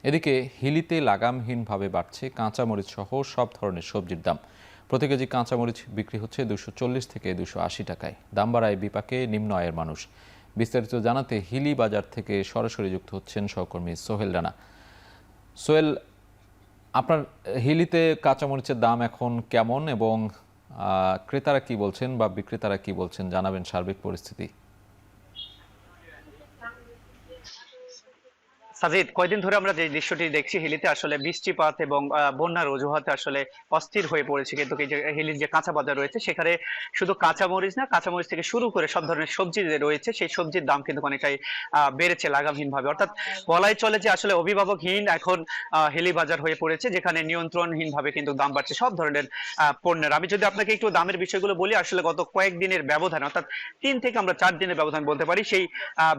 এদিকে হিলিতে লাগামহীনভাবে বাড়ছে কাঁচামরিচ সহ সব ধরনের সবজির দাম। প্রতি কেজি কাঁচামরিচ বিক্রি হচ্ছে 240 থেকে 280 টাকায়। দাম বাড়ায় বিপাকে নিম্ন আয়ের মানুষ। বিস্তারিত জানাতে হিলি বাজার থেকে সরাসরি যুক্ত হচ্ছেন সহকর্মী সোহেল রানা। সোহেল, আপনার হিলিতে কাঁচামরিচের দাম এখন কেমন এবং ক্রেতারা কি বলছেন বা বিক্রেতারা কি বলছেন, জানাবেন সার্বিক পরিস্থিতি। সাজিদ, কয়দিন ধরে আমরা যে দৃশ্যটি দেখছি হিলিতে আসলে বৃষ্টিপাত এবং বন্যার অজুহাতে আসলে অস্থির হয়ে পড়েছে, কিন্তু এই যে হিলির যে কাঁচা বাজার রয়েছে সেখানে শুধু কাঁচামরিচ না, কাঁচামরিচ থেকে শুরু করে সব ধরনের সবজি যে রয়েছে সেই সবজির দাম কিন্তু অনেকটাই বেড়েছে লাগামহীন ভাবে। অর্থাৎ বলাই চলে যে আসলে অভিভাবকহীন এখন হিলি বাজার হয়ে পড়েছে, যেখানে নিয়ন্ত্রণহীন ভাবে কিন্তু দাম বাড়ছে সব ধরনের পণ্যের। আমি যদি আপনাকে একটু দামের বিষয়গুলো বলি, আসলে গত কয়েকদিনের ব্যবধান, অর্থাৎ 3 থেকে আমরা 4 দিনের ব্যবধান বলতে পারি, সেই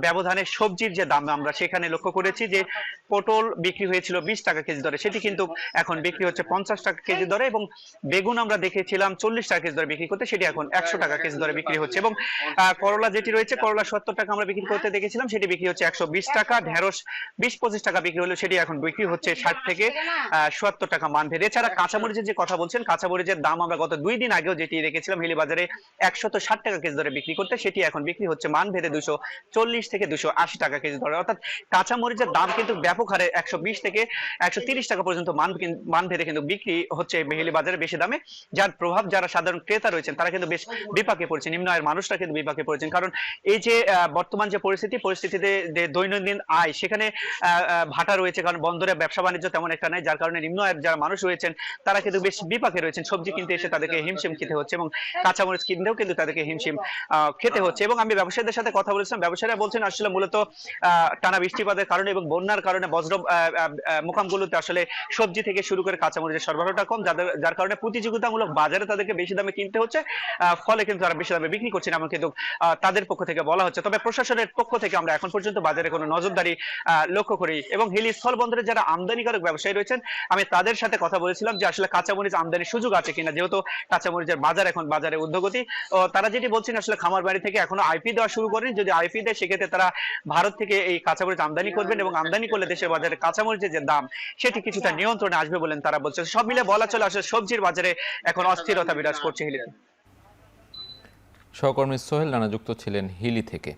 ব্যবধানে সবজির যে দাম আমরা সেখানে লক্ষ্য করেছি যে পটল বিক্রি হয়েছিল 20 টাকা কেজি দরে, সেটি কিন্তু এখন বিক্রি হচ্ছে 50 টাকা কেজি দরে, এবং বেগুন আমরা দেখেছিলাম 40 টাকা কেজি দরে বিক্রি করতে, সেটি এখন 100 টাকা কেজি দরে বিক্রি হচ্ছে। এবং করলা যেটি রয়েছে, করলা 70 টাকা আমরা বিক্রি করতে দেখেছিলাম, সেটি বিক্রি হচ্ছে 120 টাকা। ঢেঁড়স 20-25 টাকা বিক্রি হলো, সেটি এখন বিক্রি হচ্ছে 60 থেকে 70 টাকা মান ভেদে। এছাড়া কাঁচামরিচের যে কথা বলছেন, কাঁচামরিচের দাম আমরা গত 2 দিন আগেও যেটি দেখেছিলাম হিলি বাজারে 160 টাকা কেজি দরে বিক্রি করতে, সেটি এখন বিক্রি হচ্ছে মান ভেদে 240 থেকে 280 টাকা কেজি দরে। অর্থাৎ কাঁচামরিচের দাম কিন্তু ব্যাপক হারে 120 থেকে 130 টাকা পর্যন্ত মান ভেদে কিন্তু বিক্রি হচ্ছে মেহেলি বাজারে বেশি দামে, যার প্রভাব যারা সাধারণ ক্রেতা রয়েছেন তারা কিন্তু বেশ বিপাকে পড়ছে, নিম্ন আয়ের মানুষরা কিন্তু বিপাকে পড়েছেন। কারণ এই যে বর্তমান যে পরিস্থিতিতে যে দৈনন্দিন আয় সেখানে ভাটা রয়েছে, কারণ বন্দরে ব্যবসা বাণিজ্য তেমন একটা নাই, যার কারণে নিম্ন আয়ের যারা মানুষ রয়েছেন তারা কিন্তু বেশ বিপাকে রয়েছেন। সবজি কিনতে এসে তাদেরকে হিমশিম খেতে হচ্ছে, এবং কাঁচামরিচ কিনতেও কিন্তু তাদেরকে হিমশিম খেতে হচ্ছে। এবং আমি ব্যবসায়ীদের সাথে কথা বলেছিলাম, ব্যবসায়ীরা বলছেন আসলে মূলত টানা বৃষ্টিপাতের কারণে এবং বন্যার কারণে বজ্র মোকামগুলোতে আসলে সবজি থেকে শুরু করে কাঁচামরিচের সরবরাহটা কম, যার কারণে প্রতিযোগিতামূলক বাজারে তাদেরকে বেশি দামে কিনতে হচ্ছে, ফলে কিন্তু তারা বেশি দামে বিক্রি করছে না, এমন কিন্তু তাদের পক্ষ থেকে বলা হচ্ছে। তবে প্রশাসনের পক্ষ থেকে আমরা এখন পর্যন্ত বাজারে কোনো নজরদারি লক্ষ্য করি। এবং হিলি স্থল বন্দরে যারা আমদানিকারক ব্যবসায়ী রয়েছেন, আমি তাদের সাথে কথা বলেছিলাম যে আসলে কাঁচামরিচ আমদানির সুযোগ আছে কিনা, যেহেতু কাঁচামরিচের বাজার এখন বাজারে ঊর্ধ্বগতি। তারা যেটি বলছেন আসলে খামার বাড়ি থেকে এখনো আইপি দেওয়া শুরু করেনি, যদি আইপি দেয় সেক্ষেত্রে তারা ভারত থেকে এই কাঁচামরিচ আমদানি করবেন, এবং আমদানি করলে দেশের বাজারে কাঁচামরিচের যে দাম সেটি কিছুটা নিয়ন্ত্রণে আসবে বলেন তারা বলছে। সব মিলে বলা চলে আসলে সবজির বাজারে এখন অস্থিরতা বিরাজ করছে হিলিতে। সহকর্মী সোহেল রানা যুক্ত ছিলেন হিলি থেকে।